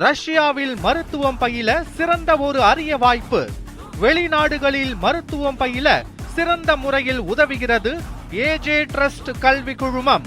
ரஷ்யாவில் மருத்துவம் பயில சிறந்த ஒரு அரிய வாய்ப்பு. வெளிநாடுகளில் மருத்துவம் பயில சிறந்த முறையில் உதவுகிறது ஏஜே ட்ரஸ்ட் கல்வி குழுமம்.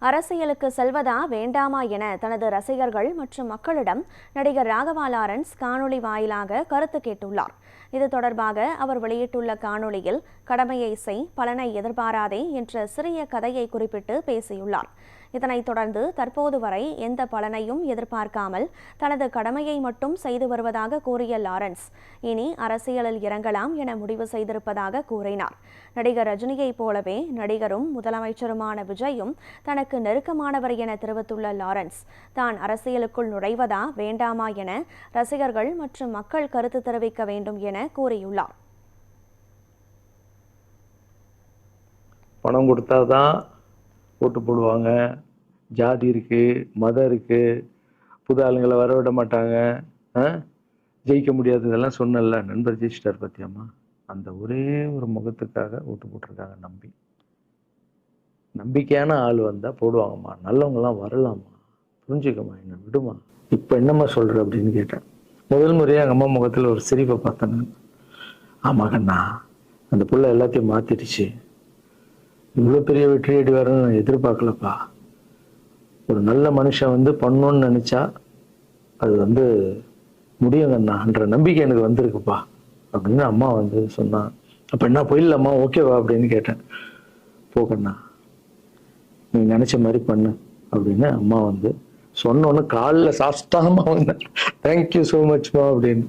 அரசியலுக்கு செல்வதா வேண்டாமா என தனது ரசிகர்கள் மற்றும் மக்களிடம் நடிகர் ராகவா லாரன்ஸ் காணொலி வாயிலாக கருத்து கேட்டுள்ளார். இது தொடர்பாக அவர் வெளியிட்டுள்ள காணொலியில் கடமையை செய், பலனை எதிர்பாராதே என்ற சிறிய கதையை குறிப்பிட்டு பேசியுள்ளார். இதனைத் தொடர்ந்து தற்போது வரை எந்த பலனையும் எதிர்பார்க்காமல் தனது கடமையை மட்டும் செய்து வருவதாக கூறிய லாரன்ஸ் இனி அரசியலில் இறங்கலாம் என முடிவு செய்திருப்பதாக கூறினார். நடிகர் ரஜினியைப் போலவே நடிகரும் முதலமைச்சருமான விஜயும் தனக்கு நெருக்கமானவர் என தெரிவித்துள்ள லாரன்ஸ் தான் அரசியலுக்குள் நுழைவதா வேண்டாமா என ரசிகர்கள் மற்றும் மக்கள் கருத்து தெரிவிக்க வேண்டும் என கூறியுள்ளார். பணம் கொடுத்தாதான் ஓட்டு போடுவாங்க, ஜாதி இருக்கு, மதம் இருக்கு, புது ஆளுங்களை வரவிட மாட்டாங்க, ஜெயிக்க முடியாது, இதெல்லாம் சொன்னல. நண்பர் ஜெயிச்சிட்டார் பத்தியாமா, அந்த ஒரே ஒரு முகத்துக்காக ஓட்டு போட்டிருக்காங்க. நம்பிக்கையான ஆள் வந்தா போடுவாங்கம்மா, நல்லவங்கலாம் வரலாமா, புரிஞ்சுக்கம்மா, என்ன விடுமா, இப்ப என்னம்மா சொல்ற அப்படின்னு கேட்டேன். முதல் முறையா எங்க அம்மா முகத்துல ஒரு சிரிப்பை பார்த்தேன். ஆமா கண்ணா, அந்த புள்ள எல்லாத்தையும் மாத்திடுச்சு, இவ்வளோ பெரிய வெற்றி அடி வரணும்னு நான் எதிர்பார்க்கலப்பா. ஒரு நல்ல மனுஷன் பண்ணணும்னு நினைச்சா அது முடியுங்கண்ணான்ற நம்பிக்கை எனக்கு வந்திருக்குப்பா அப்படின்னு அம்மா சொன்னான். அப்ப என்ன போயிடலாமா, ஓகேவா அப்படின்னு கேட்டேன். போகண்ணா, நீ நினைச்ச மாதிரி பண்ணு அப்படின்னு அம்மா சொன்னோன்னு காலில் சாஸ்தாமா வந்தேன். தேங்க்யூ ஸோ மச்மா அப்படின்னு.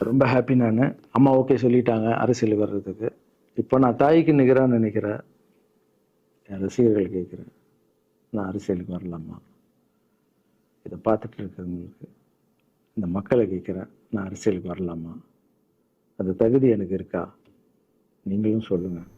ரொம்ப ஹாப்பி நான். அம்மா ஓகே சொல்லிட்டாங்க அரசியல் வர்றதுக்கு. இப்போ நான் தாய்க்கு நிகரான்னு நினைக்கிறேன். என் ரசிகர்கள் கேட்குறேன், நான் அரசியலுக்கு வரலாமா? இதை பார்த்துட்டு இருக்கிறவங்களுக்கு, இந்த மக்களை கேட்குறேன், நான் அரசியலுக்கு வரலாமா? அந்த தகுதி எனக்கு இருக்கா? நீங்களும் சொல்லுங்கள்.